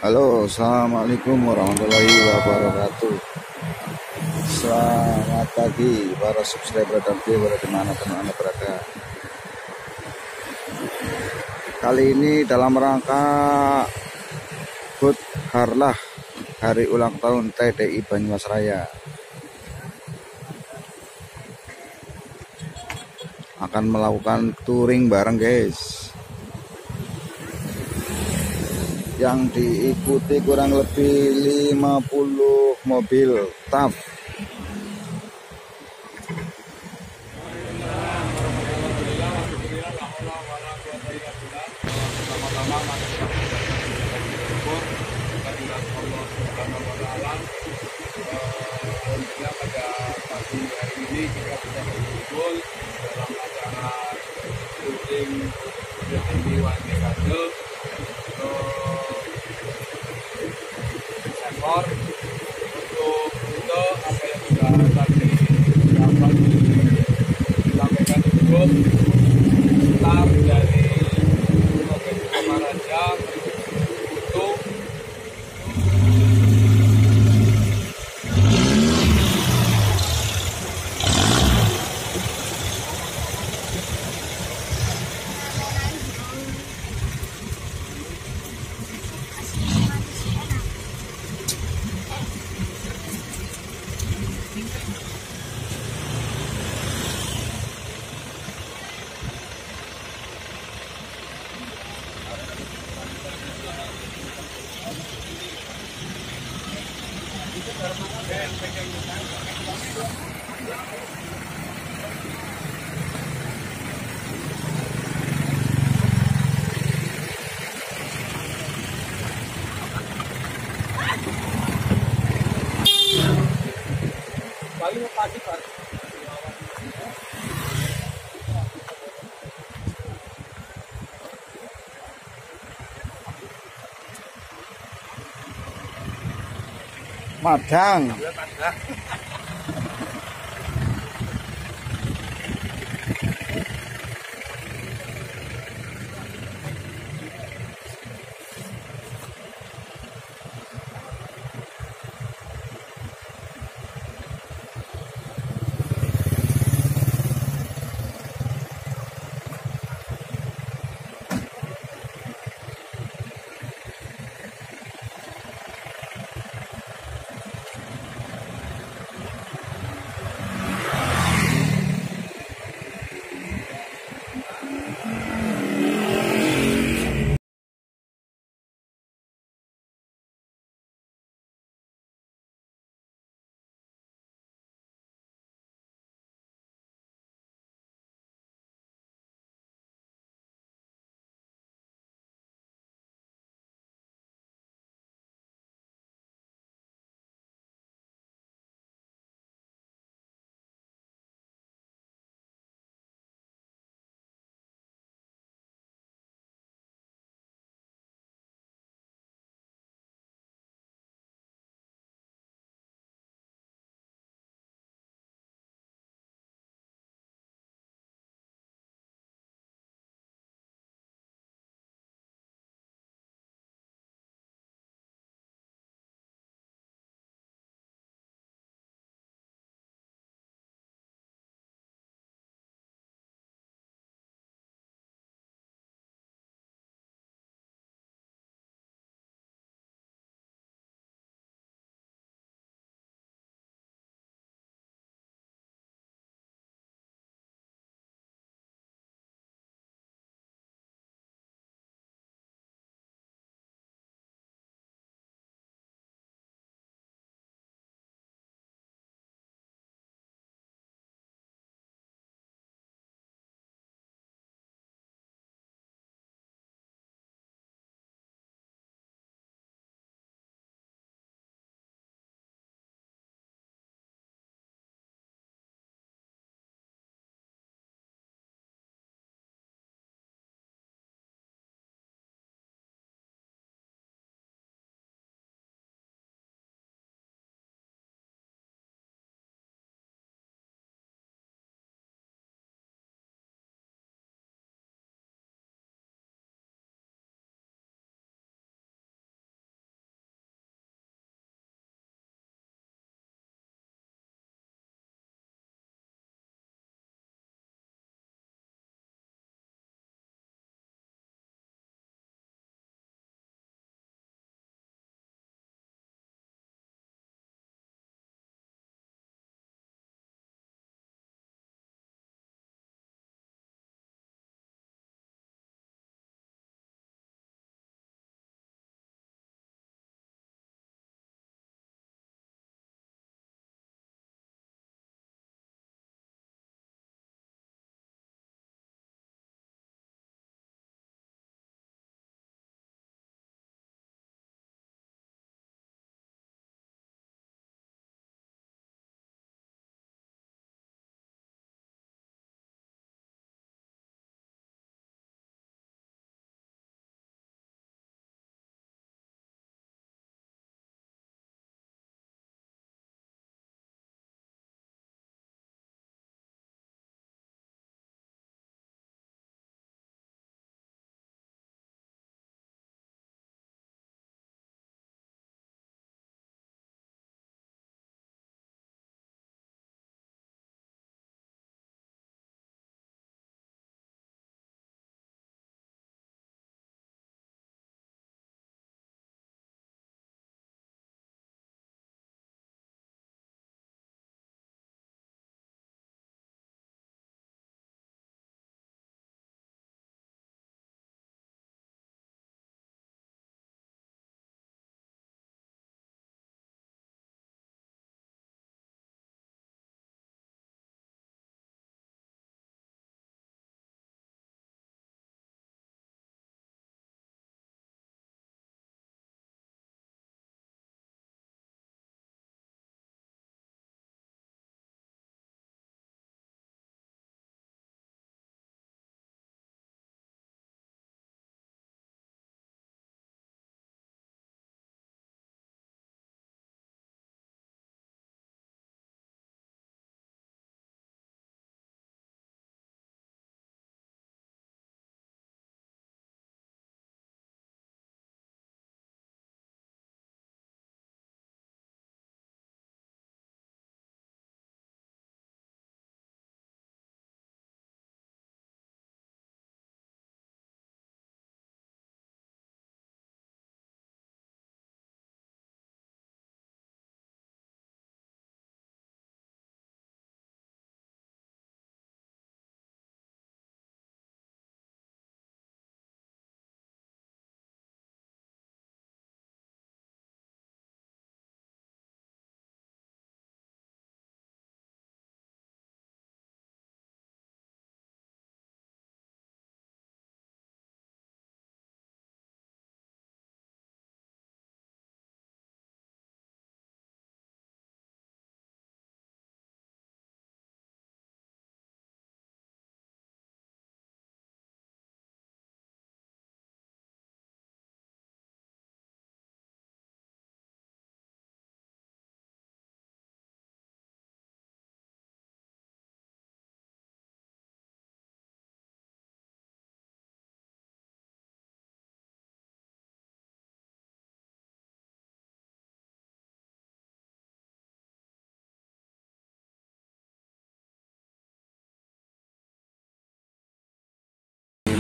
Halo, assalamualaikum warahmatullahi wabarakatuh. Selamat pagi para subscriber dan viewer dimanapun Anda berada. Kali ini dalam rangka HUT Harlah, hari ulang tahun Tdi Banyumas Raya, akan melakukan touring bareng guys, yang diikuti kurang lebih 50 mobil Taft. Pertama-tama mari kita bersyukur kehadirat Allah Subhanahu wa taala. Alhamdulillah pada pagi hari ini kita bisa berkumpul dalam acara touring Tdi Banyumas Raya Desember. Untuk itu apa yang sudah tadi dapat disampaikan cukup start dari Raja untuk paling pagi Pak. Madang.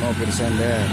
mau bersandar.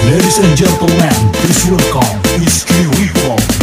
Ladies and gentlemen, please welcome Tdi Banyumas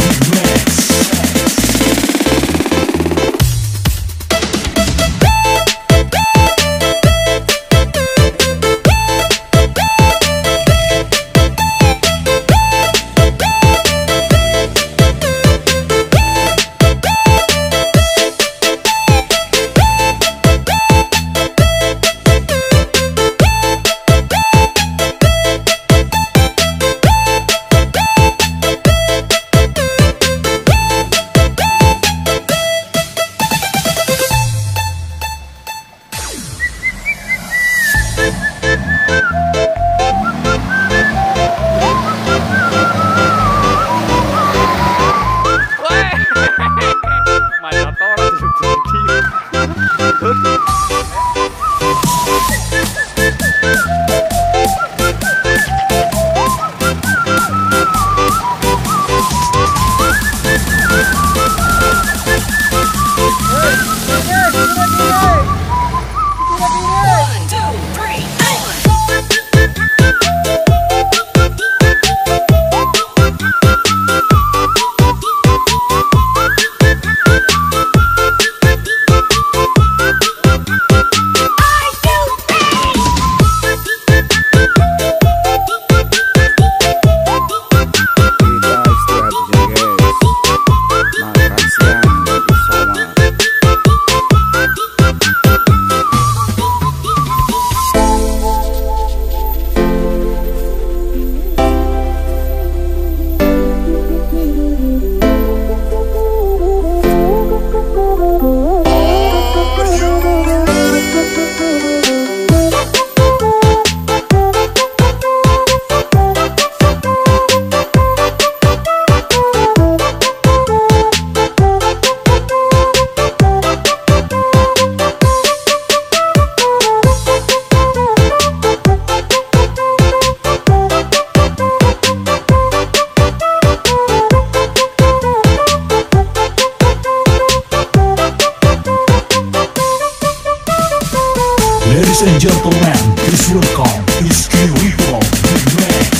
Ladies and gentlemen, please welcome Tdi Banyumas.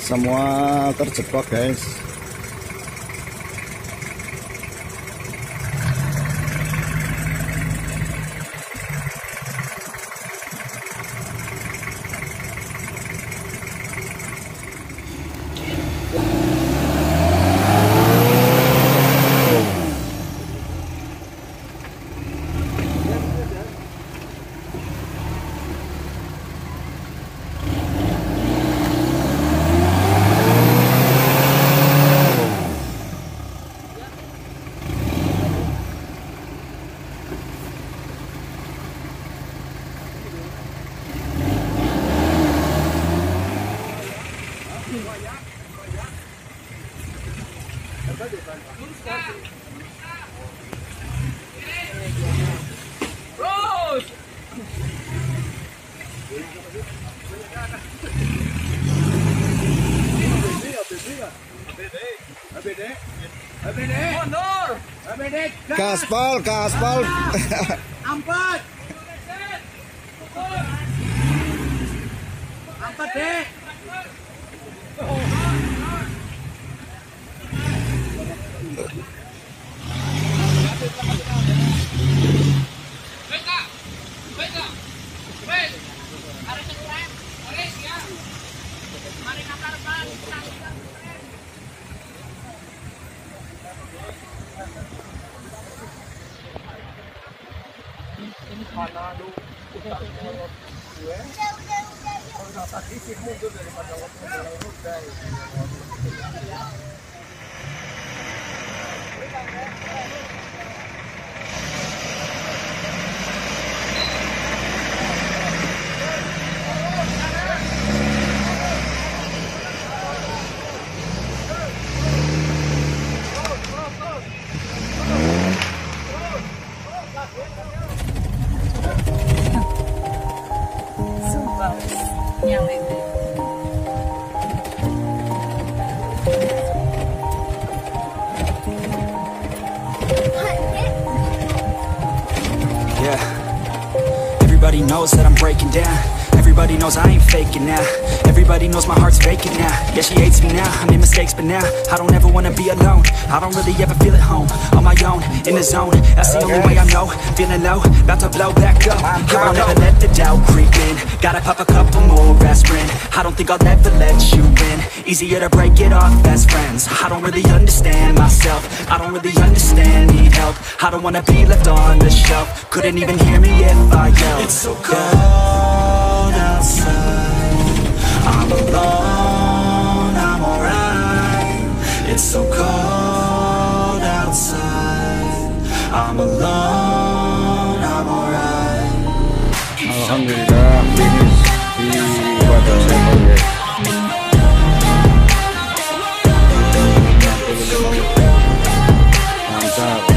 Semua terjebak guys. Gaspol, gaspol. Ampat. Ampat deh. Everybody knows that I'm breaking down. Everybody knows I ain't faking now. Everybody knows my heart's vacant now. Yeah, she hates me now, I made mistakes but now I don't ever wanna be alone. I don't really ever feel at home. On my own, in the zone, that's the only way I know. Feeling low, about to blow back up. Here I'll never let the doubt creep in. Gotta pop a couple more aspirin. I don't think I'll ever let you in. Easier to break it off best friends. I don't really understand myself. I don't really understand, need help. I don't wanna be left on the shelf. Couldn't even hear me if I yelled. It's so cold outside, I'm alone, I'm alright. It's so cold outside, I'm alone, I'm alright. Alhamdulillah finish di wadah level guys. Mantap.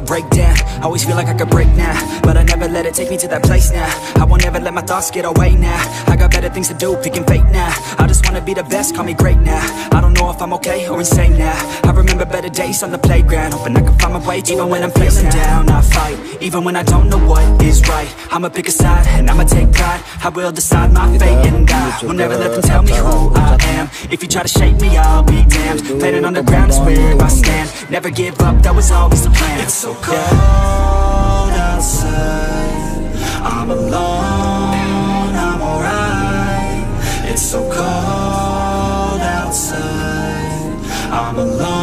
Break down, Always feel like I could break now, but I never let it take me to that place now. I won't ever let my thoughts get away now. I got better things to do, picking fate now. I just wanna be the best, call me great now. I don't know if I'm okay or insane now. I remember better days on the playground, hoping I can find my way to even when I'm feeling down. I fight, even when I don't know what is right. I'ma pick a side, and I'ma take pride. I will decide my fate, and I will never let them tell me who I am. If you try to shape me, I'll be damned. Planet on the ground is where I stand. Never give up, that was always the plan. It's so cold outside, I'm alone, I'm alright. It's so cold outside, I'm alone.